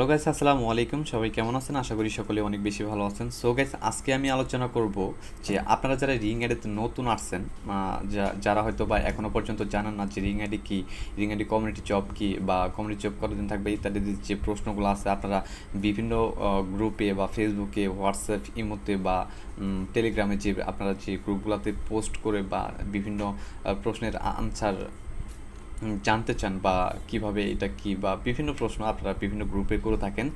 Hello guys, আসসালামু আলাইকুম। সবাই কেমন আছেন? আশা করি সকলে অনেক বেশি ভালো আছেন। সো গাইস, আজকে আমি আলোচনা করব যে আপনারা যারা রিং আইডিতে নতুন আসছেন, যারা হয়তো বা এখনও পর্যন্ত জানেন না যে রিং আইডি কী, রিং আইডি কমিউনিটি জব কী, বা কমিউনিটি জব কতদিন থাকবে ইত্যাদি যে প্রশ্নগুলো আছে, আপনারা বিভিন্ন গ্রুপে বা ফেসবুকে, হোয়াটসঅ্যাপ, ইমোতে বা টেলিগ্রামে যে আপনারা যে গ্রুপগুলোতে পোস্ট করে বা বিভিন্ন প্রশ্নের আনসার জানতে চান, বা কিভাবে এটা কি, বা বিভিন্ন প্রশ্ন আপনারা বিভিন্ন গ্রুপে করে থাকেন।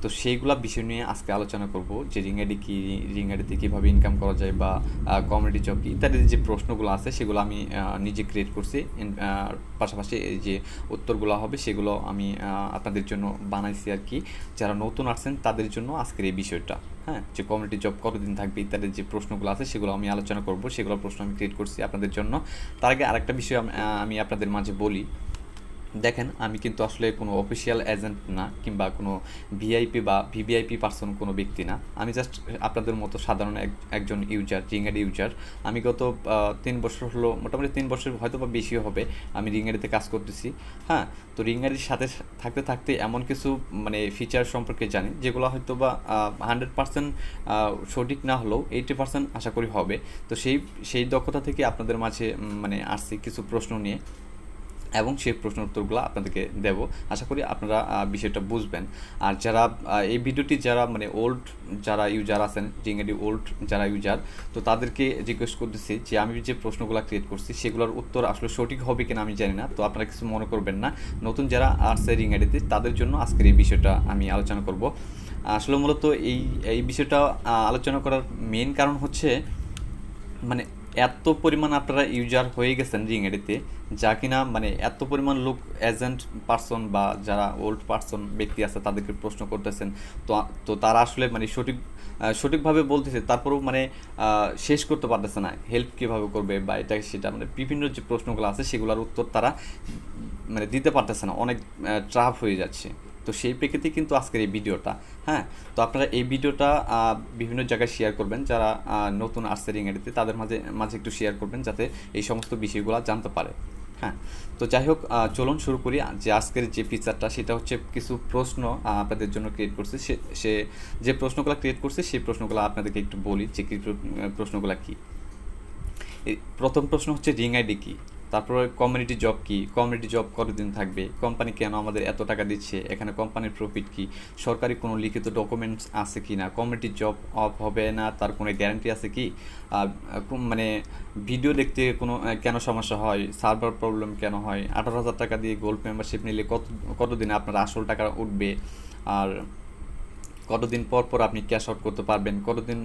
তো সেইগুলা বিষয় নিয়ে আজকে আলোচনা করব যে রিং আইডি কী, রিং আইডিতে কীভাবে ইনকাম করা যায়, বা কমিউনিটি জব কী ইত্যাদি যে প্রশ্নগুলো আছে সেগুলো আমি নিজে ক্রিয়েট করছি। পাশাপাশি এই যে উত্তরগুলো হবে সেগুলো আমি আপনাদের জন্য বানাইছি আর কি। যারা নতুন আসছেন তাদের জন্য আজকের এই বিষয়টা, হ্যাঁ, যে কমিউনিটি জব কতদিন থাকবে ইত্যাদি যে প্রশ্নগুলো আছে সেগুলো আমি আলোচনা করব। সেগুলো প্রশ্ন আমি ক্রিয়েট করছি আপনাদের জন্য। তার আগে আরেকটা বিষয় আমি আপনাদের মাঝে বলি। দেখেন, আমি কিন্তু আসলে কোনো অফিসিয়াল এজেন্ট না, কিংবা কোনো ভিআইপি বা ভিভিআইপি পার্সন কোনো ব্যক্তি না। আমি জাস্ট আপনাদের মতো সাধারণ একজন ইউজার, রিং আইডি ইউজার। আমি গত 3 বছর হলো, মোটামুটি 3 বছর হয়তো বা বেশিও হবে, আমি রিং আইডিতে কাজ করতেছি। হ্যাঁ, তো রিং আইডির সাথে থাকতে থাকতে এমন কিছু মানে ফিচার সম্পর্কে জানি যেগুলো হয়তো বা 100% সঠিক না হলেও 80% আশা করি হবে। তো সেই দক্ষতা থেকে আপনাদের মাঝে মানে আসছি কিছু প্রশ্ন নিয়ে, এবং সেই প্রশ্নের উত্তরগুলো আপনাদেরকে দেব। আশা করি আপনারা বিষয়টা বুঝবেন। আর যারা এই ভিডিওটি যারা মানে ওল্ড যারা ইউজার আছেন, রিংআইডি ওল্ড যারা ইউজার, তো তাদেরকে রিকোয়েস্ট করতেছি যে আমি যে প্রশ্নগুলো ক্রিয়েট করছি সেগুলোর উত্তর আসলে সঠিক হবে কিনা আমি জানি না, তো আপনারা কিছু মনে করবেন না। নতুন যারা আসছে রিংআইডিতে তাদের জন্য আজকের এই বিষয়টা আমি আলোচনা করব। আসলে মূলত এই বিষয়টা আলোচনা করার মেইন কারণ হচ্ছে, মানে এত পরিমাণ আপনারা ইউজার হয়ে গেছেন রিং আইডিতে, যা কিনা মানে এত পরিমাণ লোক এজেন্ট পার্সন বা যারা ওল্ড পার্সন ব্যক্তি আছে তাদেরকে প্রশ্ন করতেছেন। তো তো তারা আসলে মানে সঠিকভাবে বলতেছে, তারপরেও মানে শেষ করতে পারতেছে না, হেল্প কীভাবে করবে বা এটা সেটা, মানে বিভিন্ন যে প্রশ্নগুলো আছে সেগুলোর উত্তর তারা মানে দিতে পারতেছে না, অনেক ট্রাফ হয়ে যাচ্ছে। তো সেই প্রেক্ষিতে কিন্তু আজকের এই ভিডিওটা। হ্যাঁ, তো আপনারা এই ভিডিওটা বিভিন্ন জায়গায় শেয়ার করবেন, যারা নতুন আসছে রিং আইডিতে তাদের মাঝে একটু শেয়ার করবেন, যাতে এই সমস্ত বিষয়গুলো জানতে পারে। হ্যাঁ, তো যাই হোক, চলুন শুরু করি। যে আজকের যে ফিচারটা সেটা হচ্ছে কিছু প্রশ্ন আপনাদের জন্য ক্রিয়েট করছে। সে যে প্রশ্নগুলো ক্রিয়েট করছে সেই প্রশ্নগুলো আপনাদেরকে একটু বলি যে প্রশ্নগুলো কী। প্রথম প্রশ্ন হচ্ছে রিং আইডি কী, তারপরে কমিউনিটি জব কী, কমিউনিটি জব কতদিন থাকবে, কোম্পানি কেন আমাদের এত টাকা দিচ্ছে, এখানে কোম্পানির প্রফিট কী, সরকারি কোনো লিখিত ডকুমেন্টস আছে কি না, কমিউনিটি জব অফ হবে না তার কোনো গ্যারান্টি আছে কি, মানে ভিডিও দেখতে কোনো কেন সমস্যা হয়, সার্ভার প্রবলেম কেন হয়, 18,000 টাকা দিয়ে গোল্ড মেম্বারশিপ নিলে কতদিনে আপনার আসল টাকা উঠবে, আর কতদিন পর পর আপনি ক্যাশ আউট করতে পারবেন, কতদিন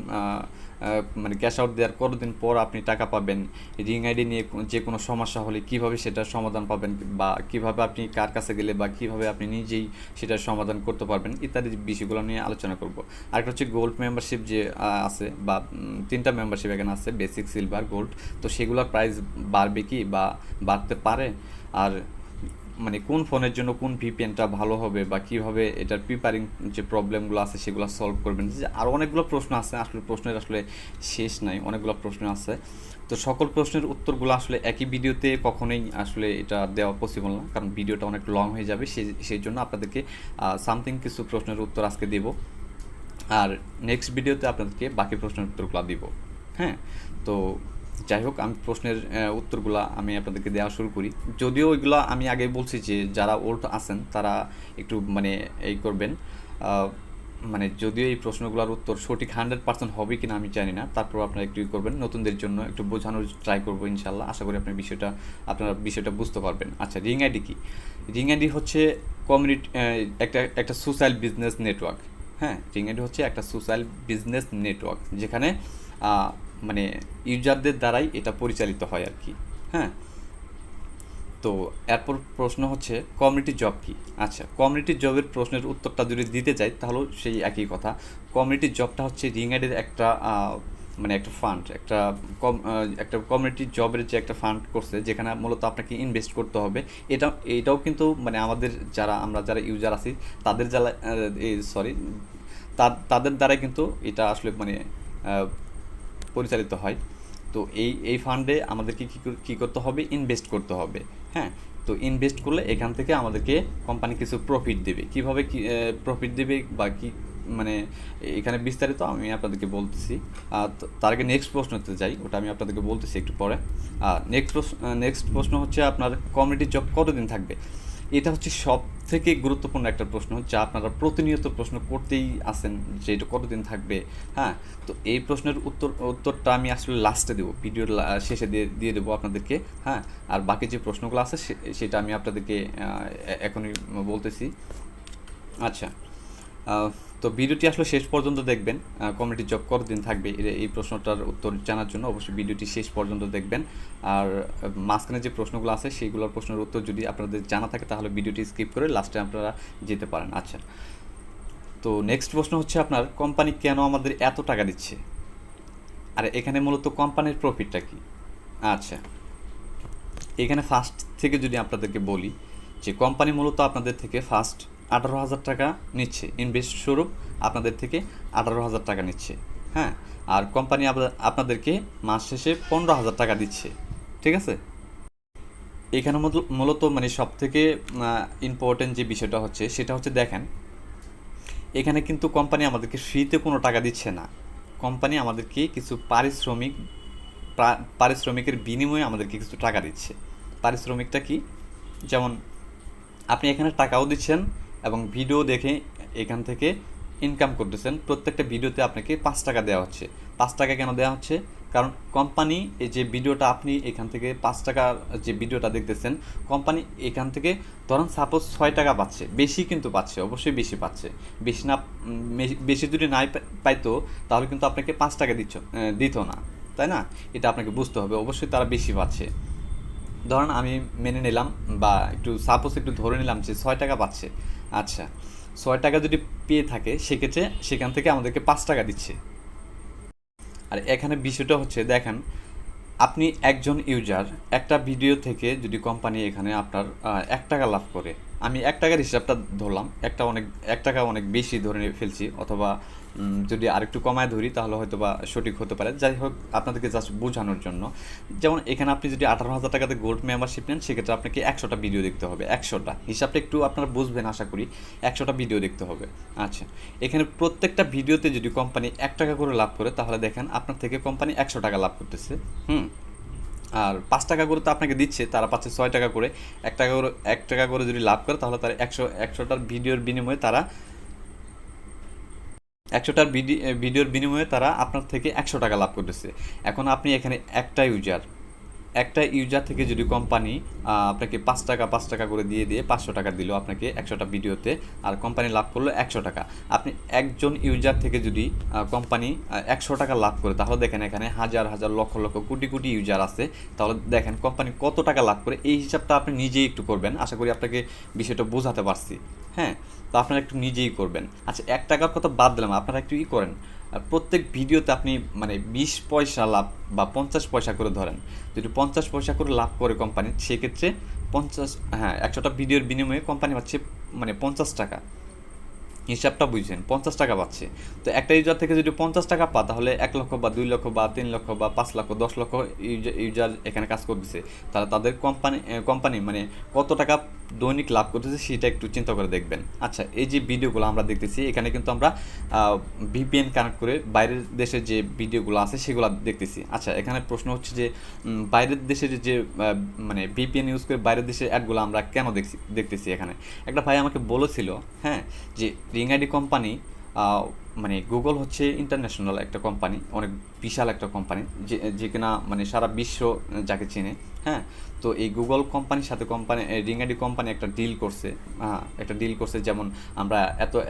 মানে ক্যাশ আউট দেওয়ার কতদিন পর আপনি টাকা পাবেন, রিং আইডি নিয়ে যে কোনো সমস্যা হলে কীভাবে সেটার সমাধান পাবেন, বা কীভাবে আপনি কার কাছে গেলে বা কীভাবে আপনি নিজেই সেটার সমাধান করতে পারবেন ইত্যাদি বিষয়গুলো নিয়ে আলোচনা করব। আরেকটা হচ্ছে গোল্ড মেম্বারশিপ যে আছে, বা 3টা মেম্বারশিপ এখানে আছে, বেসিক, সিলভার, গোল্ড। তো সেগুলোর প্রাইস বাড়বে কি বা বাড়তে পারে, আর মানে কোন ফোনের জন্য কোন ভিপিএনটা ভালো হবে, বা কীভাবে এটার প্রিপারিং যে প্রবলেমগুলো আছে সেগুলো সলভ করবেন। যে আরও অনেকগুলো প্রশ্ন আছে, আসলে প্রশ্নের আসলে শেষ নাই, অনেকগুলো প্রশ্ন আছে। তো সকল প্রশ্নের উত্তরগুলো আসলে একই ভিডিওতে কখনোই আসলে এটা দেওয়া পসিবল না, কারণ ভিডিওটা অনেক লং হয়ে যাবে। সেই জন্য আপনাদেরকে সামথিং কিছু প্রশ্নের উত্তর আজকে দেব, আর নেক্সট ভিডিওতে আপনাদেরকে বাকি প্রশ্নের উত্তরগুলো দিব। হ্যাঁ, তো যাই হোক, আমি প্রশ্নের উত্তরগুলো আমি আপনাদেরকে দেওয়া শুরু করি। যদিও ওইগুলো আমি আগে বলছি যে যারা ওল্ড আছেন তারা একটু মানে এই করবেন, মানে যদিও এই প্রশ্নগুলোর উত্তর সঠিক 100% হবে কিনা আমি জানি না, তারপর আপনারা একটু করবেন, নতুনদের জন্য একটু বোঝানোর ট্রাই করবো ইনশাল্লাহ। আশা করি আপনারা বিষয়টা বুঝতে পারবেন। আচ্ছা, রিং আইডি কি? রিং আইডি হচ্ছে কমিউনিটি, একটা সোশ্যাল বিজনেস নেটওয়ার্ক। হ্যাঁ, রিং আইডি হচ্ছে একটা সোশ্যাল বিজনেস নেটওয়ার্ক, যেখানে মানে ইউজারদের দ্বারাই এটা পরিচালিত হয় আর কি। হ্যাঁ, তো এরপর প্রশ্ন হচ্ছে কমিউনিটি জব কি। আচ্ছা, কমিউনিটি জবের প্রশ্নের উত্তরটা যদি দিতে চাই তাহলে সেই একই কথা। কমিউনিটি জবটা হচ্ছে রিং আইডির একটা মানে একটা ফান্ড, একটা কমিউনিটি জবের যে একটা ফান্ড করছে, যেখানে মূলত আপনাকে ইনভেস্ট করতে হবে। এটাও কিন্তু মানে আমরা যারা ইউজার আছি তাদের তাদের দ্বারাই কিন্তু এটা আসলে মানে পরিচালিত হয়। তো এই ফান্ডে আমাদেরকে কী করতে হবে? ইনভেস্ট করতে হবে। হ্যাঁ, তো ইনভেস্ট করলে এখান থেকে আমাদেরকে কোম্পানি কিছু প্রফিট দেবে। কীভাবে কি প্রফিট দেবে বা কী, মানে এখানে বিস্তারিত আমি আপনাদেরকে বলতেছি। তার আগে নেক্সট প্রশ্নতে যাই, ওটা আমি আপনাদেরকে বলতেছি একটু পরে। নেক্সট প্রশ্ন হচ্ছে আপনার কমিউনিটি জব কতদিন থাকবে। এটা হচ্ছে সব থেকে গুরুত্বপূর্ণ একটা প্রশ্ন, যা আপনারা প্রতিনিয়ত প্রশ্ন করতেই আসেন যে এটা কতদিন থাকবে। হ্যাঁ, তো এই প্রশ্নের উত্তরটা আমি আসলে লাস্টে দেবো, ভিডিওর শেষে দিয়ে দেবো আপনাদেরকে। হ্যাঁ, আর বাকি যে প্রশ্নগুলো আছে সেটা আমি আপনাদেরকে এখনই বলতেছি। আচ্ছা, তো ভিডিওটি আসলে শেষ পর্যন্ত দেখবেন। কমিউনিটি জব কতদিন থাকবে এই প্রশ্নটার উত্তর জানার জন্য অবশ্যই ভিডিওটি শেষ পর্যন্ত দেখবেন। আর মাঝখানে যে প্রশ্নগুলো আছে সেইগুলোর প্রশ্নের উত্তর যদি আপনাদের জানা থাকে তাহলে ভিডিওটি স্কিপ করে লাস্টে আপনারা যেতে পারেন। আচ্ছা, তো নেক্সট প্রশ্ন হচ্ছে আপনার কোম্পানি কেন আমাদের এত টাকা দিচ্ছে, আর এখানে মূলত কোম্পানির প্রফিটটা কী। আচ্ছা, এখানে ফার্স্ট থেকে যদি আপনাদেরকে বলি যে কোম্পানি মূলত আপনাদের থেকে ফার্স্ট 18,000 টাকা নিচ্ছে, ইনভেস্ট স্বরূপ আপনাদের থেকে 18,000 টাকা নিচ্ছে। হ্যাঁ, আর কোম্পানি আপনাদেরকে মাস শেষে 15,000 টাকা দিচ্ছে। ঠিক আছে, এখানে মূলত মানে সব থেকে ইম্পর্টেন্ট যে বিষয়টা হচ্ছে সেটা হচ্ছে দেখেন, এখানে কিন্তু কোম্পানি আমাদেরকে ফ্রিতে কোনো টাকা দিচ্ছে না। কোম্পানি আমাদেরকে কিছু পারিশ্রমিকের বিনিময়ে আমাদেরকে কিছু টাকা দিচ্ছে। পারিশ্রমিকটা কি, যেমন আপনি এখানে টাকাও দিচ্ছেন এবং ভিডিও দেখে এখান থেকে ইনকাম করতেছেন। প্রত্যেকটা ভিডিওতে আপনাকে 5 টাকা দেওয়া হচ্ছে। 5 টাকা কেন দেওয়া হচ্ছে, কারণ কোম্পানি এই যে ভিডিওটা আপনি এখান থেকে 5 টাকার যে ভিডিওটা দেখতেছেন, কোম্পানি এখান থেকে ধরুন সাপোজ 6 টাকা পাচ্ছে, বেশি কিন্তু পাচ্ছে, অবশ্যই বেশি পাচ্ছে। বেশি যদি নাই পাইতো তাহলে কিন্তু আপনাকে 5 টাকা দিত না, তাই না? এটা আপনাকে বুঝতে হবে, অবশ্যই তারা বেশি পাচ্ছে। ধরুন আমি মেনে নিলাম বা একটু সাপোজ একটু ধরে নিলাম যে 6 টাকা পাচ্ছে। আচ্ছা, 6 টাকা যদি পেয়ে থাকে সেক্ষেত্রে সেখান থেকে আমাদেরকে 5 টাকা দিচ্ছে। আর এখানে বিষয়টা হচ্ছে দেখেন, আপনি একজন ইউজার একটা ভিডিও থেকে যদি কোম্পানি এখানে আপনার 1 টাকা লাভ করে, আমি 1 টাকার হিসাবটা ধরলাম, 1 টাকা অনেক বেশি ধরে ফেলছি, অথবা যদি আরেকটু কমায় ধরি তাহলে হয়তো বা সঠিক হতে পারে। যাই হোক, আপনাদেরকে জাস্ট বোঝানোর জন্য, যেমন এখানে আপনি যদি 18,000 টাকাতে গোল্ড মেম্বারশিপ নেন সেক্ষেত্রে আপনাকে 100টা ভিডিও দেখতে হবে। 100টা হিসাবটা একটু আপনারা বুঝবেন আশা করি, 100টা ভিডিও দেখতে হবে। আচ্ছা, এখানে প্রত্যেকটা ভিডিওতে যদি কোম্পানি 1 টাকা করে লাভ করে তাহলে দেখেন আপনার থেকে কোম্পানি 100 টাকা লাভ করতেছে। আর 5 টাকা করে তো আপনাকে দিচ্ছে, তারা পাচ্ছে 6 টাকা করে। 1 টাকা করে যদি লাভ করে তাহলে তারা 100টার ভিডিওর বিনিময়ে তারা 100টার ভিডিওর বিনিময়ে তারা আপনার থেকে 100 টাকা লাভ করতেছে। এখন আপনি এখানে একটা ইউজার থেকে যদি কোম্পানি আপনাকে 5 টাকা করে দিয়ে 500 টাকা দিল আপনাকে 100টা ভিডিওতে, আর কোম্পানি লাভ করলো 100 টাকা। আপনি একজন ইউজার থেকে যদি কোম্পানি 100 টাকা লাভ করে তাহলে দেখেন এখানে হাজার হাজার লক্ষ লক্ষ কোটি কোটি ইউজার আছে, তাহলে দেখেন কোম্পানি কত টাকা লাভ করে। এই হিসাবটা আপনি নিজেই একটু করবেন, আশা করি আপনাকে বিষয়টা বোঝাতে পারছি। হ্যাঁ, তো আপনারা একটু নিজেই করবেন। আচ্ছা, 1 টাকার কথা বাদ দিলাম, আপনারা একটু করেন, প্রত্যেক ভিডিওতে আপনি মানে 20 পয়সা লাভ বা 50 পয়সা করে ধরেন, যদি 50 পয়সা করে লাভ করে কোম্পানি সেক্ষেত্রে 100টা ভিডিওর বিনিময়ে কোম্পানি পাচ্ছে মানে 50 টাকা। হিসাবটা বুঝছেন, 50 টাকা পাচ্ছে। তো একটা ইউজার থেকে যদি 50 টাকা পা তাহলে 1 লক্ষ বা 2 লক্ষ বা 3 লক্ষ বা 5 লক্ষ 10 লক্ষ ইউজার এখানে কাজ করতেছে, তারা তাদের কোম্পানি মানে কত টাকা দৈনিক লাভ করতেছে সেটা একটু চিন্তা করে দেখবেন। আচ্ছা, এই যে ভিডিওগুলো আমরা দেখতেছি এখানে কিন্তু আমরা ভিপিএন কানেক্ট করে বাইরের দেশের যে ভিডিওগুলো আছে সেগুলো দেখতেছি। আচ্ছা, এখানে প্রশ্ন হচ্ছে যে বাইরের দেশের যে মানে ভিপিএন ইউজ করে বাইরের দেশের অ্যাডগুলো আমরা কেন দেখতেছি। এখানে একটা ভাই আমাকে বলেছিল, হ্যাঁ, যে রিং আইডি কোম্পানি মানে গুগল হচ্ছে ইন্টারন্যাশনাল একটা কোম্পানি, অনেক বিশাল একটা কোম্পানি যে কিনা মানে সারা বিশ্ব যাকে চেনে। হ্যাঁ, তো এই গুগল কোম্পানির সাথে রিং আইডি কোম্পানি একটা ডিল করছে, যেমন আমরা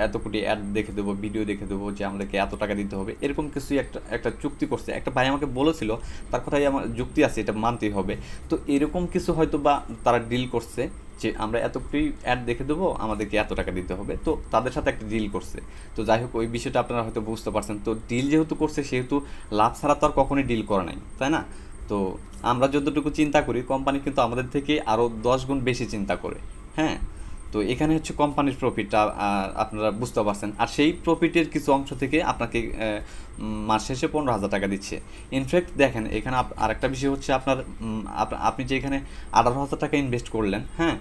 এত কোটি অ্যাড দেখে দেবো, ভিডিও দেখে দেবো, যে আমাদেরকে এত টাকা দিতে হবে, এরকম কিছুই একটা চুক্তি করছে। একটা ভাই আমাকে বলেছিল, তার কথাই আমার যুক্তি আছে, এটা মানতেই হবে। তো এরকম কিছু হয়তো বা তারা ডিল করছে যে আমরা এত কোটি অ্যাড দেখে দেবো, আমাদেরকে এত টাকা দিতে হবে, তো তাদের সাথে একটা ডিল করছে। তো যাই হোক, ওই বিষয়টা আপনারা হয়তো বুঝতে পারছেন। তো ডিল যেহেতু করছে সেহেতু লাভ ছাড়া তো আর কখনোই ডিল করে নাই, তাই না? তো আমরা যতটুকু চিন্তা করি কোম্পানি কিন্তু আমাদের থেকে আরও 10 গুণ বেশি চিন্তা করে। হ্যাঁ, তো এখানে হচ্ছে কোম্পানির প্রফিটটা আপনারা বুঝতে পারছেন, আর সেই প্রফিটের কিছু অংশ থেকে আপনাকে মাস শেষে 15,000 টাকা দিচ্ছে। ইনফ্যাক্ট দেখেন এখানে আরেকটা বিষয় হচ্ছে আপনার আপনি যে এখানে 18,000 টাকা ইনভেস্ট করলেন, হ্যাঁ,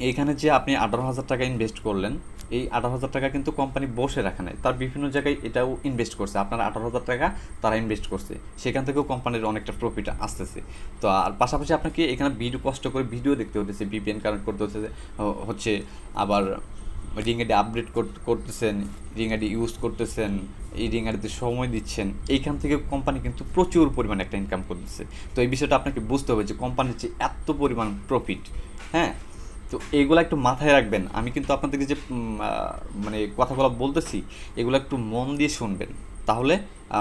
এইখানে যে আপনি 18,000 টাকা ইনভেস্ট করলেন, এই 18,000 টাকা কিন্তু কোম্পানি বসে রাখা নাই, তার বিভিন্ন জায়গায় এটাও ইনভেস্ট করছে। আপনার 18,000 টাকা তারা ইনভেস্ট করছে, সেখান থেকেও কোম্পানির অনেকটা প্রফিট আসতেছে। তো আর পাশাপাশি আপনাকে এখানে কষ্ট করে ভিডিও দেখতে হতেছে, ভিপিএন কানেক্ট করতে হচ্ছে, আবার রিং আইডি আপডেট করতেছেন, রিং আইডি ইউজ করতেছেন, এই রিং আইডিতে সময় দিচ্ছেন, এইখান থেকে কোম্পানি কিন্তু প্রচুর পরিমাণে একটা ইনকাম করতেছে। তো এই বিষয়টা আপনাকে বুঝতে হবে যে কোম্পানির যে এত পরিমাণ প্রফিট, হ্যাঁ, তো এইগুলো একটু মাথায় রাখবেন। আমি কিন্তু আপনাদেরকে যে মানে কথাগুলো বলতেছি, এগুলো একটু মন দিয়ে শুনবেন, তাহলে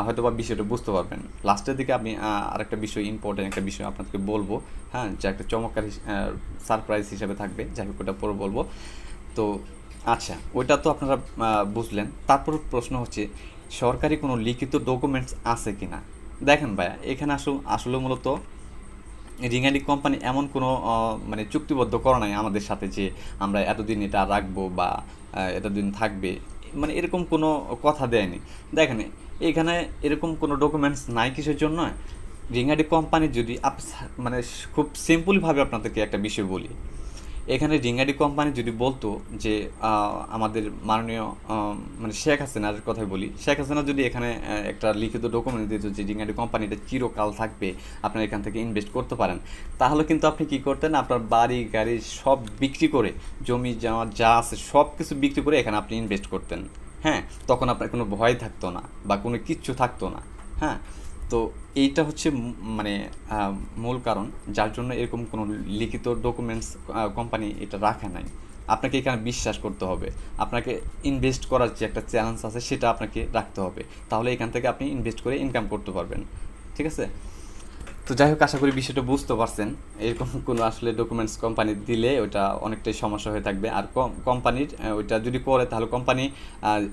হয়তো বা বিষয়টা বুঝতে পারবেন। লাস্টের দিকে আমি আরেকটা বিষয়, ইম্পর্টেন্ট একটা বিষয় আপনাদেরকে বলবো, হ্যাঁ, যে একটা চমৎকার সারপ্রাইজ হিসেবে থাকবে, যাই হোক ওটা পরে বলবো। তো আচ্ছা, ওইটা তো আপনারা বুঝলেন। তারপর প্রশ্ন হচ্ছে সরকারি কোনো লিখিত ডকুমেন্টস আছে কি না। দেখেন ভাইয়া, এখানে আসলে মূলত রিং কোম্পানি এমন কোনো মানে চুক্তিবদ্ধ করা নাই আমাদের সাথে যে আমরা এতদিন এটা রাখবো বা এতদিন থাকবে, মানে এরকম কোনো কথা দেয়নি। দেখেন এখানে এরকম কোনো ডকুমেন্টস নাই, কিসের জন্য? রিং কোম্পানি যদি মানে খুব সিম্পলভাবে আপনাদেরকে একটা বিষয় বলি, এখানে রিং কোম্পানি যদি বলতো যে আমাদের মাননীয় মানে শেখ হাসিনার কথাই বলি, শেখ হাসিনা যদি এখানে একটা লিখিত ডকুমেন্ট দিত যে রিং কোম্পানিটা চিরকাল থাকবে, আপনারা এখান থেকে ইনভেস্ট করতে পারেন, তাহলে কিন্তু আপনি কি করতেন, আপনার বাড়ি গাড়ি সব বিক্রি করে, জমি জমা যা আছে সব কিছু বিক্রি করে এখানে আপনি ইনভেস্ট করতেন, হ্যাঁ, তখন আপনার কোনো ভয় থাকতো না বা কোনো কিচ্ছু থাকতো না, হ্যাঁ। তো এইটা হচ্ছে মানে মূল কারণ যার জন্য এরকম কোনো লিখিত ডকুমেন্টস কোম্পানি এটা রাখে নাই। আপনাকে এখানে বিশ্বাস করতে হবে, আপনাকে ইনভেস্ট করার যে একটা চ্যালেঞ্জ আছে সেটা আপনাকে রাখতে হবে, তাহলে এখান থেকে আপনি ইনভেস্ট করে ইনকাম করতে পারবেন, ঠিক আছে? তো যাই হোক, আশা করি বিষয়টা বুঝতে পারছেন। এরকম কোনো আসলে ডকুমেন্টস কোম্পানি দিলে ওইটা অনেকটাই সমস্যা হয়ে থাকবে, আর কোম্পানির ওইটা যদি করে তাহলে কোম্পানি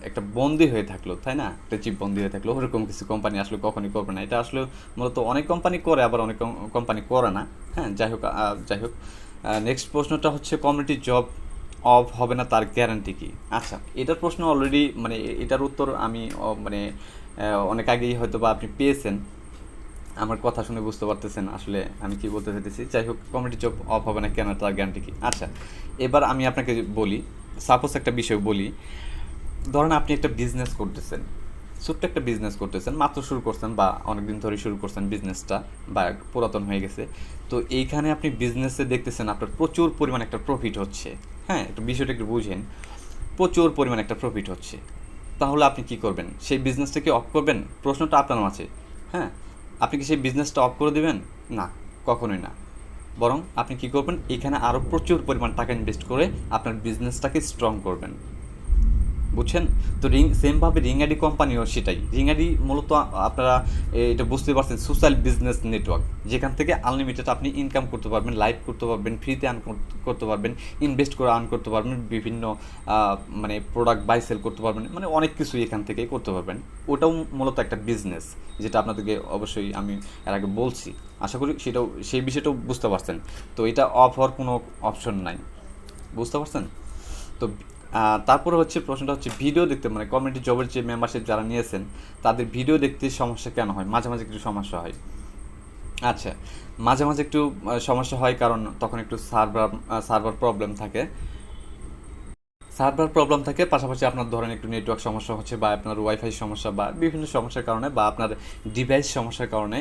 একটা বন্দী হয়ে থাকলো, তাই না, একটা চিপ বন্দী হয়ে থাকলো, ওরকম কিছু কোম্পানি আসলে কখনই করবে না। এটা আসলে মূলত অনেক কোম্পানি করে, আবার অনেক কোম্পানি করে না, হ্যাঁ। যাই হোক নেক্সট প্রশ্নটা হচ্ছে কমিউনিটি জব অফ হবে না তার গ্যারান্টি কি। আচ্ছা, এটার প্রশ্ন অলরেডি মানে এটার উত্তর আমি মানে অনেক আগেই হয়তো বা আপনি পেয়েছেন, আমার কথা শুনে বুঝতে পারতেছেন আসলে আমি কি বলতে চাইতেছি। যাই হোক, কমিউনিটি জব অফ হবে না কেন, তার গ্যারান্টি কি। আচ্ছা, এবার আমি আপনাকে বলি, সাপোজ একটা বিষয় বলি, ধরেন আপনি একটা বিজনেস করতেছেন, ছোট্ট একটা বিজনেস করতেছেন, মাত্র শুরু করছেন বা অনেকদিন ধরে শুরু করছেন বিজনেসটা, বা পুরাতন হয়ে গেছে। তো এইখানে আপনি বিজনেসে দেখতেছেন আপনার প্রচুর পরিমাণ একটা প্রফিট হচ্ছে, হ্যাঁ, একটু বিষয়টা একটু বুঝেন, প্রচুর পরিমাণ একটা প্রফিট হচ্ছে, তাহলে আপনি কি করবেন? সেই বিজনেসটাকে অফ করবেন? প্রশ্নটা আপনার মাঝে, হ্যাঁ। আপনি কি সেই বিজনেসটা অফ করে দেবেন? না, কখনোই না। বরং আপনি কি করবেন, এখানে আরও প্রচুর পরিমাণ টাকা ইনভেস্ট করে আপনার বিজনেসটাকে স্ট্রং করবেন, বুঝছেন? তো সেমভাবে রিং কোম্পানিও সেটাই। রিং মূলত আপনারা এটা বুঝতে পারছেন, সোশ্যাল বিজনেস নেটওয়ার্ক, যেখান থেকে আনলিমিটেড আপনি ইনকাম করতে পারবেন, লাইভ করতে পারবেন, ফ্রিতে আর্ন করতে পারবেন, ইনভেস্ট করে আর্ন করতে পারবেন, বিভিন্ন মানে প্রোডাক্ট বাই সেল করতে পারবেন, মানে অনেক কিছু এখান থেকে করতে পারবেন। ওটাও মূলত একটা বিজনেস, যেটা আপনাদেরকে অবশ্যই আমি এর আগে বলছি। আশা করি সেই বিষয়টাও বুঝতে পারছেন। তো এটা অফ হওয়ার কোনো অপশন নাই, বুঝতে পারছেন? তো তারপরে হচ্ছে প্রশ্নটা হচ্ছে ভিডিও দেখতে, মানে কমিউনিটি জবের যে মেম্বারশিপ যারা নিয়েছেন তাদের ভিডিও দেখতে সমস্যা কেন হয়? মাঝে মাঝে একটু সমস্যা হয়। আচ্ছা, মাঝে মাঝে একটু সমস্যা হয় কারণ তখন একটু সার্ভার প্রবলেম থাকে, পাশাপাশি আপনার ধরেন একটু নেটওয়ার্ক সমস্যা হচ্ছে, বা আপনার ওয়াইফাই সমস্যা, বা বিভিন্ন সমস্যার কারণে, বা আপনার ডিভাইস সমস্যার কারণে,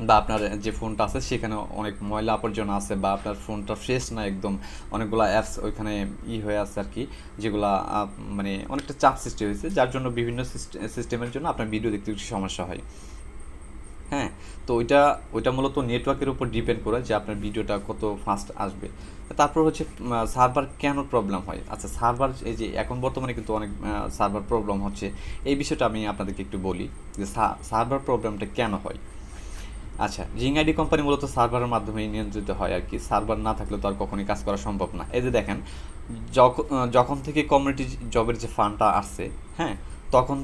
বা আপনার যে ফোনটা আছে সেখানে অনেক ময়লা আবর্জনা আছে, বা আপনার ফোনটা ফ্রেশ না একদম, অনেকগুলো অ্যাপস ওইখানে হয়ে আছে আর কি, যেগুলা মানে অনেকটা চাপ সৃষ্টি হয়েছে, যার জন্য বিভিন্ন সিস্টেমের জন্য আপনার ভিডিও দেখতে একটু সমস্যা হয়, হ্যাঁ। তো ওইটা মূলত নেটওয়ার্কের উপর ডিপেন্ড করে যে আপনার ভিডিওটা কত ফাস্ট আসবে। তারপর হচ্ছে সার্ভার কেন প্রবলেম হয়। আচ্ছা, সার্ভার এই যে এখন বর্তমানে কিন্তু অনেক সার্ভার প্রবলেম হচ্ছে, এই বিষয়টা আমি আপনাদেরকে একটু বলি যে সার্ভার প্রবলেমটা কেন হয়। আচ্ছা, রিং কোম্পানি মূলত সার্ভারের মাধ্যমে নিয়ন্ত্রিত হয় আর কি, সার্ভার না থাকলে তো আর কখনোই কাজ করা সম্ভব না। এই যে দেখেন, যখন থেকে কমিউনিটি জবের যে ফান্ডটা আসছে, হ্যাঁ, তখন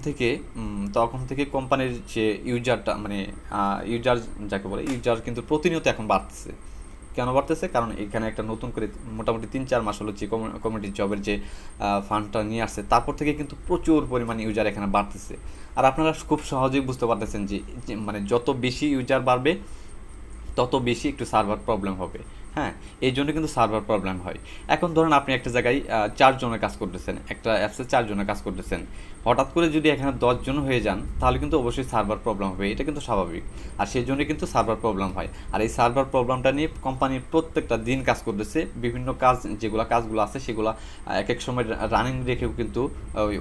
থেকে কোম্পানির যে ইউজারটা, মানে ইউজার যাকে বলে, ইউজার কিন্তু প্রতিনিয়ত এখন বাড়তেছে, কেন বাড়তেছে? কারণ এখানে একটা নতুন করে মোটামুটি ৩-৪ মাস হলো যে কমিউনিটি জবের যে ফান্ডটা নিয়ে আসছে, তারপর থেকে কিন্তু প্রচুর পরিমাণে ইউজার এখানে বাড়তেছে। আর আপনারা খুব সহজেই বুঝতে পারতেছেন যে মানে যত বেশি ইউজার বাড়বে তত বেশি একটু সার্ভার প্রবলেম হবে। হ্যাঁ, এই জন্য কিন্তু সার্ভার প্রবলেম হয়। এখন ধরুন আপনি একটা জায়গায় ৪ জনের কাজ করতেছেন, একটা অ্যাপসে ৪ জনের কাজ করতেছেন, হঠাৎ করে যদি এখানে ১০ জন হয়ে যান তাহলে কিন্তু অবশ্যই সার্ভার প্রবলেম হবে, এটা কিন্তু স্বাভাবিক। আর সেই জন্যই কিন্তু সার্ভার প্রবলেম হয়। আর এই সার্ভার প্রবলেমটা নিয়ে কোম্পানির প্রত্যেকটা দিন কাজ করতেছে, বিভিন্ন কাজ কাজগুলো আছে সেগুলো এক এক সময় রানিং রেখেও কিন্তু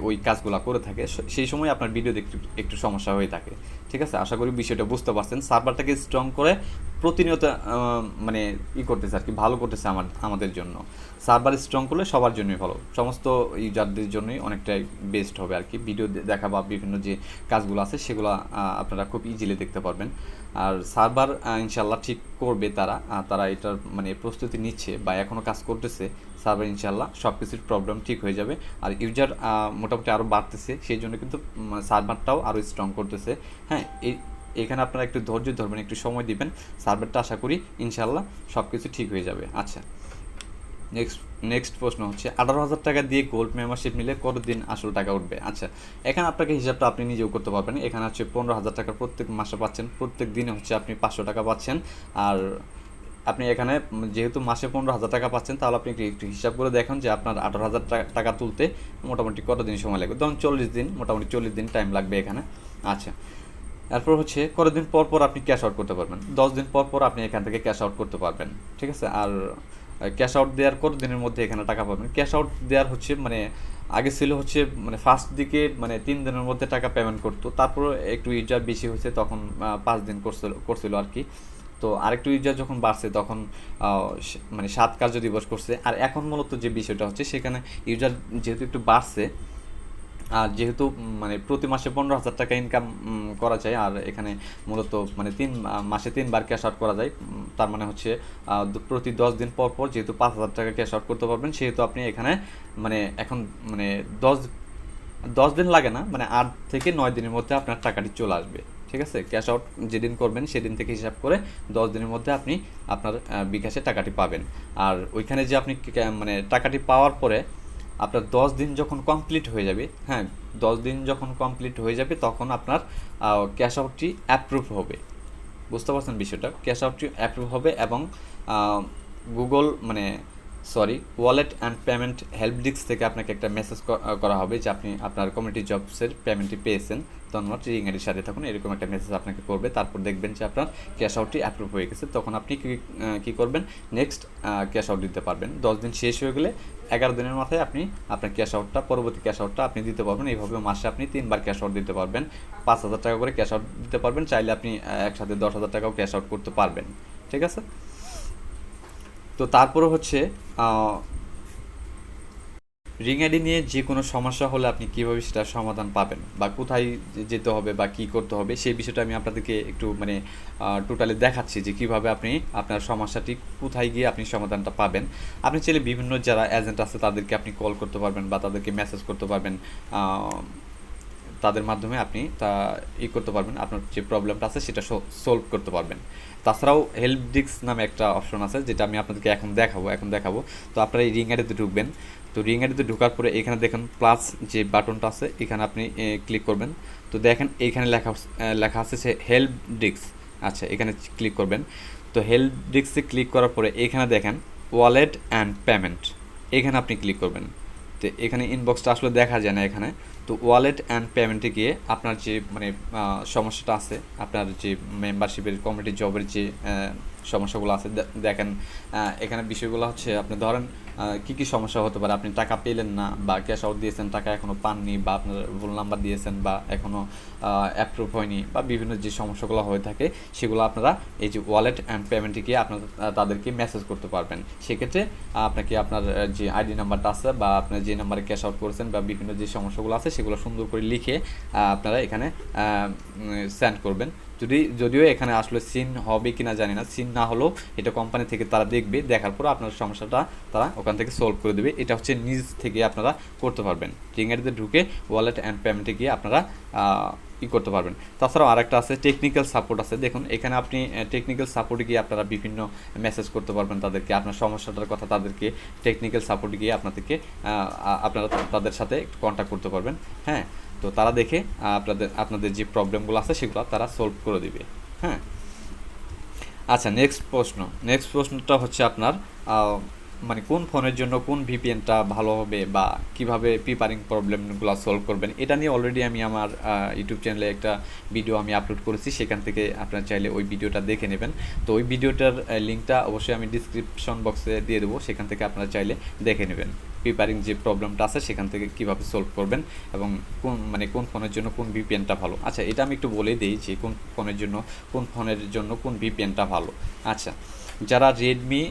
ওই কাজগুলো করে থাকে। সেই সময় আপনার ভিডিও দেখতে একটু সমস্যা হয়ে থাকে। ঠিক আছে, আশা করি বিষয়টা বুঝতে পারছেন। সার্ভারটাকে স্ট্রং করে প্রতিনিয়ত মানে করতেছে আর কি, ভালো করতেছে আমাদের জন্য। সার্ভার স্ট্রং করলে সবার জন্যই ভালো, সমস্ত ইউজারদের জন্যই অনেকটাই বেস্ট হবে আর কি। ভিডিও দেখা বা বিভিন্ন যে কাজগুলো আছে সেগুলো আপনারা খুব ইজিলি দেখতে পারবেন। আর সার্ভার ইনশাল্লাহ ঠিক করবে তারা, তারা এটার মানে প্রস্তুতি নিচ্ছে বা এখনও কাজ করতেছে। সার্ভার ইনশাল্লাহ সব কিছুর প্রবলেম ঠিক হয়ে যাবে। আর ইউজার মোটামুটি আরও বাড়তেছে, সেই জন্য কিন্তু সার্ভারটাও আরও স্ট্রং করতেছে। হ্যাঁ, এখানে আপনারা একটু ধৈর্য ধরবেন, একটু সময় দিবেন, সার্ভারটা আশা করি ইনশাল্লাহ সব কিছু ঠিক হয়ে যাবে। আচ্ছা, নেক্সট প্রশ্ন হচ্ছে ১৮,০০০ টাকা দিয়ে গোল্ড মেম্বারশিপ নিলে কতদিন আসল টাকা উঠবে? আচ্ছা, এখানে আপনাকে হিসাবটা আপনি নিজেও করতে পারবেন। এখানে হচ্ছে ১৫,০০০ টাকা প্রত্যেক মাসে পাচ্ছেন, প্রত্যেক দিনে হচ্ছে আপনি ৫০০ টাকা পাচ্ছেন। আর আপনি এখানে যেহেতু মাসে ১৫,০০০ টাকা পাচ্ছেন, তাহলে আপনি একটু হিসাব করে দেখুন যে আপনার ১৮,০০০ টাকা তুলতে মোটামুটি কতদিন সময় লাগবে। ধরুন ৪০ দিন, মোটামুটি ৪০ দিন টাইম লাগবে এখানে। আচ্ছা, এরপর হচ্ছে কতদিন পর পর আপনি ক্যাশ আউট করতে পারবেন? ১০ দিন পর পর আপনি এখান থেকে ক্যাশ আউট করতে পারবেন। ঠিক আছে, আর ক্যাশ আউট দেওয়ার কত দিনের মধ্যে এখানে টাকা পাবেন? ক্যাশ আউট দেওয়ার হচ্ছে মানে আগে ছিল হচ্ছে মানে ফার্স্ট দিকে মানে ৩ দিনের মধ্যে টাকা পেমেন্ট করতো, তারপর একটু ইউজার বেশি হয়েছে তখন ৫ দিন করছিল আর কি। তো আরেকটু ইউজার যখন বাড়ছে তখন মানে ৭ কার্য দিবস করছে। আর এখন মূলত যে বিষয়টা হচ্ছে সেখানে ইউজার যেহেতু একটু বাড়ছে, আর যেহেতু মানে প্রতি মাসে ১৫,০০০ টাকা ইনকাম করা যায়, আর এখানে মূলত মানে মাসে ৩ বার ক্যাশ আউট করা যায়, তার মানে হচ্ছে প্রতি ১০ দিন পর পর যেহেতু ৫,০০০ টাকা ক্যাশ আউট করতে পারবেন, সেহেতু আপনি এখানে মানে এখন মানে ১০ দিন লাগে না, মানে ৮ থেকে ৯ দিনের মধ্যে আপনার টাকাটি চলে আসবে। ঠিক আছে, ক্যাশ আউট যেদিন করবেন সেদিন থেকে হিসাব করে ১০ দিনের মধ্যে আপনি আপনার বিকাশে টাকাটি পাবেন। আর ওইখানে যে আপনি মানে টাকাটি পাওয়ার পরে আপনার ১০ দিন যখন কমপ্লিট হয়ে যাবে, হ্যাঁ ১০ দিন যখন কমপ্লিট হয়ে যাবে তখন আপনার ক্যাশ আউটটি অ্যাপ্রুভ হবে। বুঝতে পারছেন বিষয়টা? ক্যাশ আউটটি অ্যাপ্রুভ হবে এবং গুগল মানে wallet and payment help desk থেকে আপনাকে একটা মেসেজ করা হবে যে আপনি আপনার কমিউনিটি জবসের পেমেন্টটি পেয়েছেন, ধন্যবাদ, রিং আইডির সাথে থাকুন, এরকম একটা মেসেজ আপনাকে করবে। তারপর দেখবেন যে আপনার ক্যাশ আউটটি অ্যাপ্রুভ হয়ে গেছে, তখন আপনি কী করবেন, নেক্সট ক্যাশ আউট দিতে পারবেন। ১০ দিন শেষ হয়ে গেলে ১১ দিনের মাথায় আপনি আপনার ক্যাশ আউটটা, পরবর্তী ক্যাশ আউটটা আপনি দিতে পারবেন। এইভাবে মাসে আপনি ৩ বার ক্যাশ আউট দিতে পারবেন, ৫,০০০ টাকা করে ক্যাশ আউট দিতে পারবেন। চাইলে আপনি একসাথে ১০,০০০ টাকাও ক্যাশ আউট করতে পারবেন। ঠিক আছে, তো তারপরে হচ্ছে রিং আইডি নিয়ে যে কোনো সমস্যা হলে আপনি কীভাবে সেটার সমাধান পাবেন বা কোথায় যেতে হবে বা কী করতে হবে সেই বিষয়টা আমি আপনাদেরকে একটু মানে টোটালি দেখাচ্ছি যে কীভাবে আপনি আপনার সমস্যাটি কোথায় গিয়ে আপনি সমাধানটা পাবেন। আপনি চাইলে বিভিন্ন যারা এজেন্ট আছে তাদেরকে আপনি কল করতে পারবেন বা তাদেরকে মেসেজ করতে পারবেন, তাদের মাধ্যমে আপনি করতে পারবেন, আপনার যে প্রবলেমটা আছে সেটা সলভ করতে পারবেন। তাছাড়াও হেল্প ডেস্ক নামে একটা অপশন আছে যেটা আমি আপনাদেরকে এখন দেখাবো। তো আপনারা এই রিং আইডিতে ঢুকবেন। তো রিং আইডিতে ঢোকার পরে এখানে দেখেন প্লাস যে বাটনটা আছে, এখানে আপনি ক্লিক করবেন। তো দেখেন এইখানে লেখা আছে যে হেল্প ডেস্ক। আচ্ছা, এখানে ক্লিক করবেন। তো হেল্প ডেস্কে ক্লিক করার পরে এখানে দেখেন ওয়ালেট অ্যান্ড পেমেন্ট, এখানে আপনি ক্লিক করবেন। তো এখানে ইনবক্সটা আসলে দেখা যায় না এখানে। তো ওয়ালেট অ্যান্ড পেমেন্টে গিয়ে আপনার যে মানে সমস্যাটা আছে, আপনার যে মেম্বারশিপের কমিউনিটি জবের যে সমস্যাগুলো আছে, দেখেন এখানে বিষয়গুলো হচ্ছে আপনি ধরেন কী সমস্যা হতে পারে। আপনি টাকা পেলেন না বা ক্যাশ আউট দিয়েছেন, টাকা এখনও পাননি, বা আপনার ভুল নাম্বার দিয়েছেন বা এখনও অ্যাপ্রুভ হয়নি, বা বিভিন্ন যে সমস্যাগুলো হয়ে থাকে সেগুলো আপনারা এই যে ওয়ালেট অ্যান্ড পেমেন্টে গিয়ে আপনার তাদেরকে মেসেজ করতে পারবেন। সেক্ষেত্রে আপনাকে আপনার যে আইডি নাম্বারটা আছে বা আপনার যে নাম্বারে ক্যাশ আউট করেছেন বা বিভিন্ন যে সমস্যাগুলো আছে সেগুলো সুন্দর করে লিখে আপনারা এখানে সেন্ড করবেন। যদিও এখানে আসলে সিন হবে কিনা জানি না, সিন না হলেও এটা কোম্পানি থেকে তারা দেখবে, দেখার পর আপনার সমস্যাটা তারা ওখান থেকে সলভ করে দেবে। এটা হচ্ছে নিজ থেকে আপনারা করতে পারবেন, রিং আইডিতে ঢুকে ওয়ালেট অ্যান্ড পেমেন্টে গিয়ে আপনারা করতে পারবেন। তাছাড়াও আরেকটা আছে টেকনিক্যাল সাপোর্ট আছে। দেখুন এখানে আপনি টেকনিক্যাল সাপোর্টে গিয়ে আপনারা বিভিন্ন মেসেজ করতে পারবেন তাদেরকে, আপনার সমস্যাটার কথা তাদেরকে টেকনিক্যাল সাপোর্টে গিয়ে আপনাদেরকে আপনারা তাদের সাথে কন্ট্যাক্ট করতে পারবেন। হ্যাঁ, তো তারা দেখে আপনাদের যে প্রবলেমগুলো আছে সেগুলো তারা সলভ করে দিবে। হ্যাঁ, আচ্ছা, নেক্সট প্রশ্নটা হচ্ছে আপনার মানে কোন ফোনের জন্য কোন ভিপিএনটা ভালো হবে বা কিভাবে প্রিপারিং প্রবলেমগুলো সলভ করবেন, এটা নিয়ে অলরেডি আমি আমার ইউটিউব চ্যানেলে একটা ভিডিও আমি আপলোড করেছি, সেখান থেকে আপনারা চাইলে ওই ভিডিওটা দেখে নেবেন। তো ওই ভিডিওটার লিঙ্কটা অবশ্যই আমি ডিসক্রিপশন বক্সে দিয়ে দেবো, সেখান থেকে আপনারা চাইলে দেখে নেবেন প্রিপারিং যে প্রবলেমটা আছে সেখান থেকে কীভাবে সলভ করবেন এবং কোন ফোনের জন্য কোন ভিপিএনটা ভালো। আচ্ছা, এটা আমি একটু বলে দিই যে কোন ফোনের জন্য কোন ভিপিএনটা ভালো। আচ্ছা, যারা রেডমি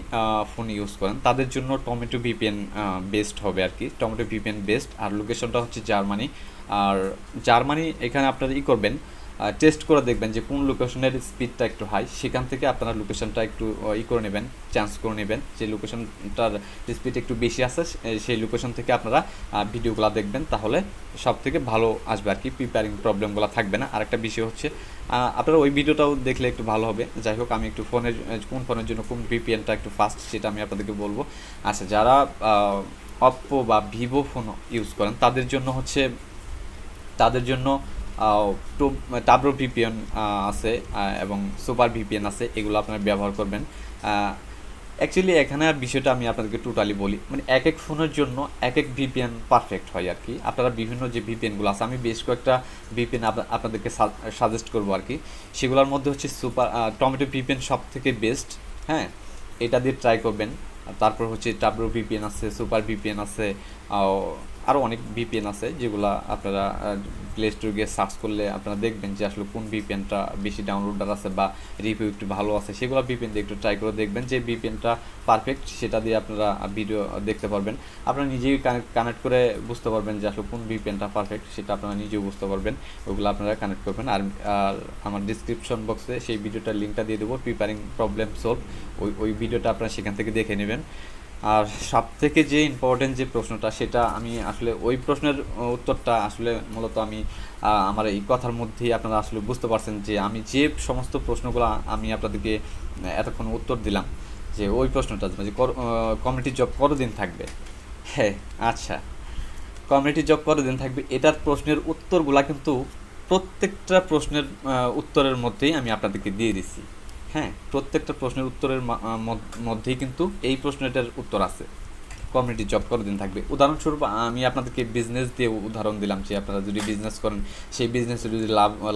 ফোন ইউজ করেন তাদের জন্য টমেটো ভিপিএন বেস্ট হবে আর কি, টমেটো ভিপিএন বেস্ট। আর লোকেশনটা হচ্ছে জার্মানি। আর জার্মানি এখানে আপনারা করবেন, টেস্ট করে দেখবেন যে কোন লোকেশনের স্পিডটা একটু হাই, সেখান থেকে আপনারা লোকেশনটা একটু করে নেবেন, চান্স করে নেবেন যে লোকেশনটার স্পিড একটু বেশি আছে, সেই লোকেশন থেকে আপনারা ভিডিওগুলো দেখবেন, তাহলে সব থেকে ভালো আসবে আর কি, প্রিপেয়ারিং প্রবলেমগুলো থাকবে না। আরেকটা বিষয় হচ্ছে আপনারা ওই ভিডিওটাও দেখলে একটু ভালো হবে। যাই হোক, আমি একটু কোন ফোনের জন্য কোন ভিপিএনটা একটু ফাস্ট সেটা আমি আপনাদেরকে বলবো। আচ্ছা, যারা অপ্পো বা ভিভো ফোন ইউজ করেন তাদের জন্য টাব্রো ভিপিএন আছে এবং সুপার ভিপিএন আছে, এগুলো আপনারা ব্যবহার করবেন। অ্যাকচুয়ালি এখানে বিষয়টা আমি আপনাদেরকে টোটালি বলি, মানে এক এক ফোনের জন্য এক এক ভিপিএন পারফেক্ট হয় আর কি। আপনারা বিভিন্ন যে ভিপিএনগুলো আছে, আমি বেশ কয়েকটা ভিপিএন আপনাদেরকে সাজেস্ট করবো আর কি। সেগুলোর মধ্যে হচ্ছে টমেটো ভিপিএন সব থেকে বেস্ট। হ্যাঁ, এটা দিয়ে ট্রাই করবেন। তারপর হচ্ছে টাব্রো ভিপিএন আছে, সুপার ভিপিএন আছে, আরও অনেক ভিপিএন আছে যেগুলো আপনারা প্লে স্টোরে গিয়ে সার্চ করলে আপনারা দেখবেন যে আসলে কোন ভিপিএনটা বেশি ডাউনলোডার আছে বা রিভিউ একটু ভালো আছে, সেগুলো ভিপিএন দিয়ে একটু ট্রাই করে দেখবেন যে ভিপিএনটা পারফেক্ট, সেটা দিয়ে আপনারা ভিডিও দেখতে পারবেন। আপনারা নিজেই কানেক্ট করে বুঝতে পারবেন যে আসলে কোন ভিপিএনটা পারফেক্ট, সেটা আপনারা নিজেও বুঝতে পারবেন। ওগুলো আপনারা কানেক্ট করবেন। আর আমার ডিসক্রিপশন বক্সে সেই ভিডিওটার লিঙ্কটা দিয়ে দেবো, প্রিপেয়ারিং প্রবলেম সলভ। ওই ভিডিওটা আপনারা সেখান থেকে দেখে নেবেন। আর সবথেকে যে ইম্পর্টেন্ট যে প্রশ্নটা, সেটা আমি আসলে ওই প্রশ্নের উত্তরটা আসলে মূলত আমি আমার এই কথার মধ্যেই আপনারা আসলে বুঝতে পারছেন যে আমি যে সমস্ত প্রশ্নগুলো আমি আপনাদেরকে এতক্ষণ উত্তর দিলাম, যে ওই প্রশ্নটা যে কমিউনিটি জব কতদিন থাকবে। হ্যাঁ, আচ্ছা, কমিউনিটি জব কতদিন থাকবে, এটার প্রশ্নের উত্তরগুলা কিন্তু প্রত্যেকটা প্রশ্নের উত্তরের মধ্যেই আমি আপনাদেরকে দিয়ে দিচ্ছি। হ্যাঁ, প্রত্যেকটা প্রশ্নের উত্তরের মধ্যেই কিন্তু এই প্রশ্নটার উত্তর আছে, কমিউনিটি জব কতদিন থাকবে। উদাহরণস্বরূপ আমি আপনাদেরকে বিজনেস দিয়ে উদাহরণ দিলাম যে আপনারা যদি বিজনেস করেন, সেই বিজনেসে যদি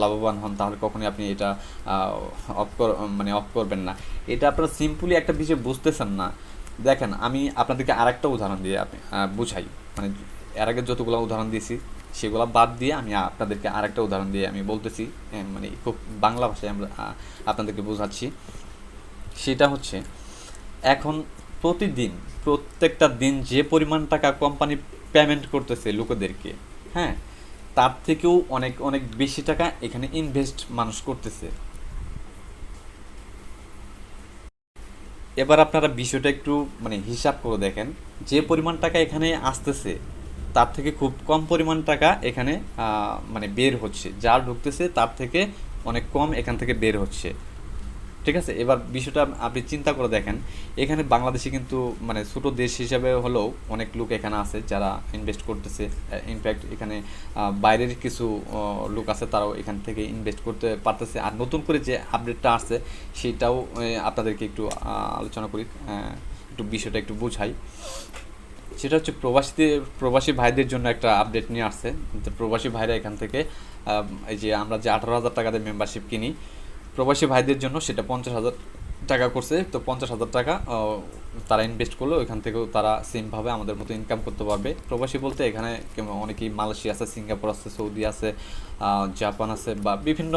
লাভবান হন, তাহলে কখনোই আপনি এটা অফ করবেন না। এটা আপনারা সিম্পলি একটা বিষয় বুঝতেছেন না। দেখেন, আমি আপনাদেরকে আরেকটা উদাহরণ দিয়ে বুঝাই, মানে এর আগে যতগুলো উদাহরণ দিয়েছি সেগুলো বাদ দিয়ে আমি আপনাদেরকে আরেকটা উদাহরণ দিয়ে আমি বলতেছি, মানে খুব বাংলা ভাষায় আমরা আপনাদেরকে বোঝাচ্ছি। সেটা হচ্ছে, এখন প্রত্যেকটা দিন যে পরিমাণ টাকা কোম্পানি পেমেন্ট করতেছে লোকেদেরকে, হ্যাঁ, তার থেকেও অনেক অনেক বেশি টাকা এখানে ইনভেস্ট মানুষ করতেছে। এবার আপনারা বিষয়টা একটু মানে হিসাব করে দেখেন, যে পরিমাণ টাকা এখানে আসতেছে তার থেকে খুব কম পরিমাণ টাকা এখানে মানে বের হচ্ছে, যা ঢুকতেছে তার থেকে অনেক কম এখান থেকে বের হচ্ছে। ঠিক আছে, এবার বিষয়টা আপনি চিন্তা করে দেখেন, এখানে বাংলাদেশে কিন্তু মানে ছোটো দেশ হিসাবে হলেও অনেক লোক এখানে আছে যারা ইনভেস্ট করতেছে। ইনফ্যাক্ট এখানে বাইরের কিছু লোক আছে, তারাও এখান থেকে ইনভেস্ট করতে পারতেছে। আর নতুন করে যে আপডেটটা আসছে সেটাও আপনাদেরকে একটু আলোচনা করি, একটু বিষয়টা একটু বুঝাই। সেটা হচ্ছে প্রবাসী ভাইদের জন্য একটা আপডেট নিয়ে আসছে। প্রবাসী ভাইরা এখান থেকে এই যে আমরা যে 18,000 টাকা দিয়ে মেম্বারশিপ কিনি, প্রবাসী ভাইদের জন্য সেটা 50,000 টাকা করছে। তো 50,000 টাকা তারা ইনভেস্ট করলো, ওইখান থেকেও তারা সেমভাবে আমাদের মতো ইনকাম করতে পারবে। প্রবাসী বলতে এখানে অনেকেই মালয়েশিয়া আছে, সিঙ্গাপুর আছে, সৌদি আছে, জাপান আছে, বা বিভিন্ন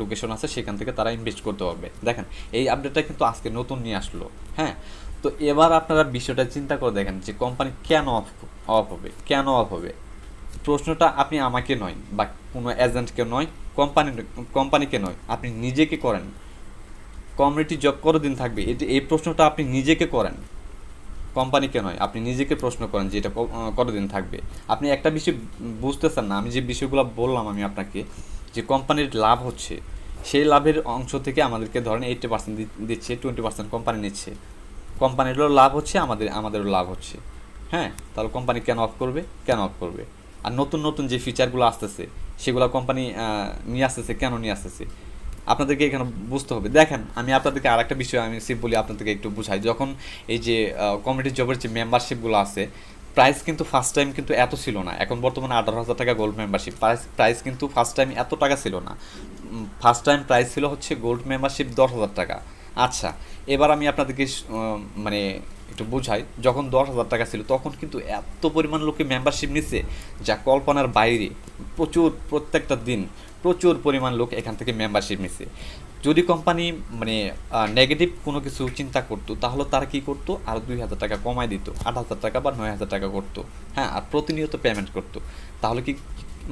লোকেশন আছে, সেখান থেকে তারা ইনভেস্ট করতে পারবে। দেখেন, এই আপডেটটা কিন্তু আজকে নতুন নিয়ে আসলো। হ্যাঁ, তো এবার আপনারা বিষয়টা চিন্তা করে দেখেন যে কোম্পানি কেন অফ হবে। প্রশ্নটা আপনি আমাকে নয় বা কোনো এজেন্টকে নয়, কোম্পানিকে নয়, আপনি নিজেকে করেন। কমিউনিটি জব কতদিন থাকবে, এই প্রশ্নটা আপনি নিজেকে করেন, কোম্পানিকে নয়। আপনি নিজেকে প্রশ্ন করেন যে এটা কতদিন থাকবে। আপনি একটা বিষয় বুঝতেছেন না, আমি যে বিষয়গুলো বললাম আমি আপনাকে, যে কোম্পানির লাভ হচ্ছে, সেই লাভের অংশ থেকে আমাদেরকে ধরেন 80% দিচ্ছে, 20% কোম্পানি নিচ্ছে। কোম্পানিরও লাভ হচ্ছে, আমাদেরও লাভ হচ্ছে। হ্যাঁ, তাহলে কোম্পানি কেন অফ করবে? কেন অফ করবে? আর নতুন নতুন যে ফিচারগুলো আসতেছে সেগুলো কোম্পানি নিয়ে আসতেছে, কেন নিয়ে আসতেছে আপনাদেরকে এখানে বুঝতে হবে। দেখেন, আমি আপনাদেরকে আর একটা বিষয় আমি বলি, আপনাদেরকে একটু বুঝাই। যখন এই যে কমিউনিটি জবের যে মেম্বারশিপগুলো আছে, প্রাইস কিন্তু ফার্স্ট টাইম কিন্তু এত ছিল না। এখন বর্তমানে 18,000 টাকা গোল্ড মেম্বারশিপ। প্রাইস কিন্তু ফার্স্ট টাইম এত টাকা ছিল না। ফার্স্ট টাইম প্রাইস ছিল হচ্ছে গোল্ড মেম্বারশিপ 10,000 টাকা। আচ্ছা, এবার আমি আপনাদেরকে মানে একটু বুঝাই। যখন 10,000 টাকা ছিল তখন কিন্তু এত পরিমাণ লোকে মেম্বারশিপ নিচ্ছে যা কল্পনার বাইরে। প্রত্যেকটা দিন প্রচুর পরিমাণ লোক এখান থেকে মেম্বারশিপ নিচ্ছে। যদি কোম্পানি মানে নেগেটিভ কোনো কিছু চিন্তা করতো, তাহলে তারা কী করতো, আর 2,000 টাকা কমায় দিত, 8,000 টাকা বা 9,000 টাকা করতো। হ্যাঁ, আর প্রতিনিয়ত পেমেন্ট করতো। তাহলে কি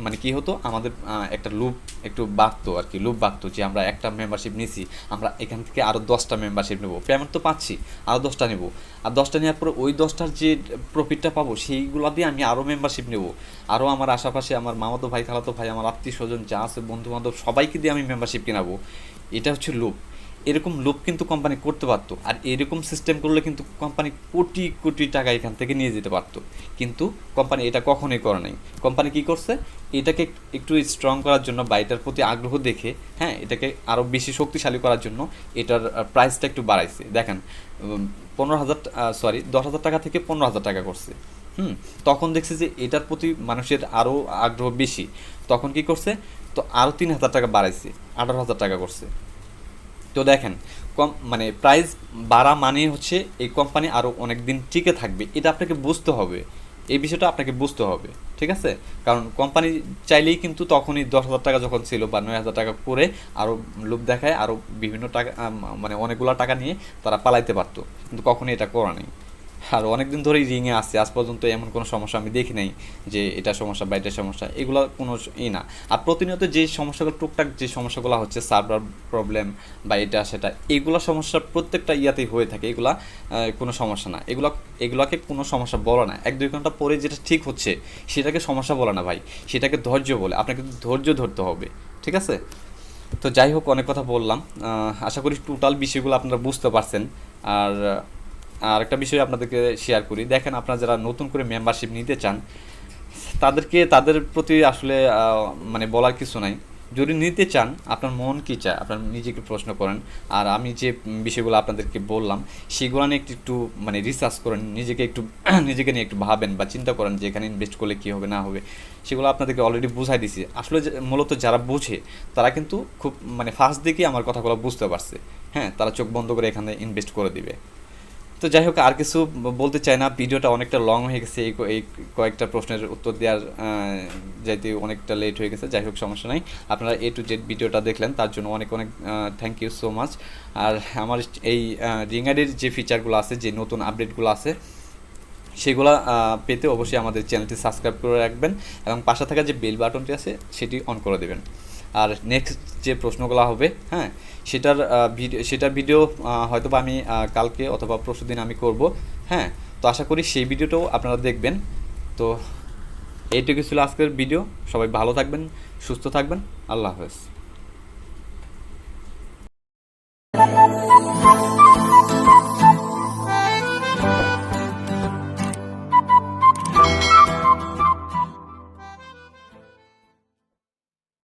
মানে কী হতো, আমাদের একটা লুপ একটু বাড়তো আর কি, লুপ বাড়তো যে আমরা একটা মেম্বারশিপ নিছি, আমরা এখান থেকে আরও 10টা মেম্বারশিপ নেবো, পেমেন্ট তো পাচ্ছি, আরও 10টা নেবো। আর 10টা নেওয়ার পরে ওই 10টার যে প্রফিটটা পাবো সেইগুলো দিয়ে আমি আরও মেম্বারশিপ নেবো, আরও আমার আশেপাশে আমার মামাতো ভাই, খালাতো ভাই, আমার আত্মীয় স্বজন যা আছে, বন্ধু বান্ধব, সবাইকে দিয়ে আমি মেম্বারশিপ কেনাবো। এটা হচ্ছে লুপ। এরকম লুপ কিন্তু কোম্পানি করতে পারতো, আর এরকম সিস্টেম করলে কিন্তু কোম্পানি কোটি কোটি টাকা এখান থেকে নিয়ে যেতে পারতো। কিন্তু কোম্পানি এটা কখনোই করে নাই। কোম্পানি কী করছে, এটাকে একটু স্ট্রং করার জন্য বা এটার প্রতি আগ্রহ দেখে, হ্যাঁ, এটাকে আরও বেশি শক্তিশালী করার জন্য এটার প্রাইসটা একটু বাড়াইছে। দেখেন, 10,000 টাকা থেকে 15,000 টাকা করছে। তখন দেখছে যে এটার প্রতি মানুষের আরও আগ্রহ বেশি, তখন কি করছে, তো আরও 3,000 টাকা বাড়াইছে, 18,000 টাকা করছে। তো দেখেন, মানে প্রাইস বাড়া মানে হচ্ছে এই কোম্পানি আরও অনেক দিন টিকে থাকবে। এটা আপনাকে বুঝতে হবে, এই বিষয়টা আপনাকে বুঝতে হবে, ঠিক আছে? কারণ কোম্পানি চাইলেই কিন্তু তখনই 10,000 টাকা যখন ছিল বা 9,000 টাকা করে আরও লোভ দেখায়, আরও বিভিন্ন টাকা মানে অনেকগুলো টাকা নিয়ে তারা পালাইতে পারতো, কিন্তু কখনই এটা করা নেই। আর অনেক দিন ধরেই রিংয়ে আসছে, আজ পর্যন্ত এমন কোনো সমস্যা আমি দেখি নাই যে এটা সমস্যা বা এটা সমস্যা, এগুলো কোনো না। আর প্রতিনিয়ত যে সমস্যাগুলো, টুকটাক যে সমস্যাগুলো হচ্ছে, সার্ভার প্রবলেম বা এটা সেটা, এগুলো সমস্যা প্রত্যেকটা ইয়াতেই হয়ে থাকে। এগুলা কোনো সমস্যা না, এগুলোকে কোনো সমস্যা বলে না। 1-2 ঘন্টা পরে যেটা ঠিক হচ্ছে সেটাকে সমস্যা বলে না ভাই, সেটাকে ধৈর্য বলে। আপনাকে ধৈর্য ধরতে হবে, ঠিক আছে? তো যাই হোক, অনেক কথা বললাম। আশা করি টোটাল বিষয়গুলো আপনারা বুঝতে পারছেন। আর একটা বিষয় আপনাদেরকে শেয়ার করি। দেখেন, আপনারা যারা নতুন করে মেম্বারশিপ নিতে চান, তাদের প্রতি আসলে মানে বলার কিছু নাই। যদি নিতে চান, আপনার মন কী চায় আপনার নিজেকে প্রশ্ন করেন। আর আমি যে বিষয়গুলো আপনাদেরকে বললাম সেগুলো নিয়ে একটু মানে রিসার্চ করেন, নিজেকে নিয়ে একটু ভাবেন বা চিন্তা করেন যে এখানে ইনভেস্ট করলে কী হবে না হবে। সেগুলো আপনাদেরকে অলরেডি বুঝাই দিছি। আসলে মূলত যারা বোঝে তারা কিন্তু খুব মানে ফার্স্ট দিকেই আমার কথাগুলো বুঝতে পারছে। হ্যাঁ, তারা চোখ বন্ধ করে এখানে ইনভেস্ট করে দিবে। তো যাই হোক, আর কিছু বলতে চাই না, ভিডিওটা অনেকটা লং হয়ে গেছে। এই কয়েকটা প্রশ্নের উত্তর দেওয়ার যাইতে অনেকটা লেট হয়ে গেছে। যাই হোক, সমস্যা নাই। আপনারা A to Z ভিডিওটা দেখলেন, তার জন্য অনেক অনেক থ্যাংক ইউ সো মাচ। আর আমার এই রিংআইডির যে ফিচারগুলো আছে, যে নতুন আপডেটগুলো আছে, সেগুলো পেতে অবশ্যই আমাদের চ্যানেলটি সাবস্ক্রাইব করে রাখবেন এবং পাশে থাকা যে বেল বাটনটি আছে সেটি অন করে দেবেন। আর নেক্সট যে প্রশ্নগুলো হবে, হ্যাঁ, সেটার ভিডিও হয়তো বা আমি কালকে অথবা পরশুদিন আমি করব। হ্যাঁ, তো আশা করি সেই ভিডিওটাও আপনারা দেখবেন। তো এইটুকু ছিল আজকের ভিডিও। সবাই ভালো থাকবেন, সুস্থ থাকবেন। আল্লাহ হাফেজ।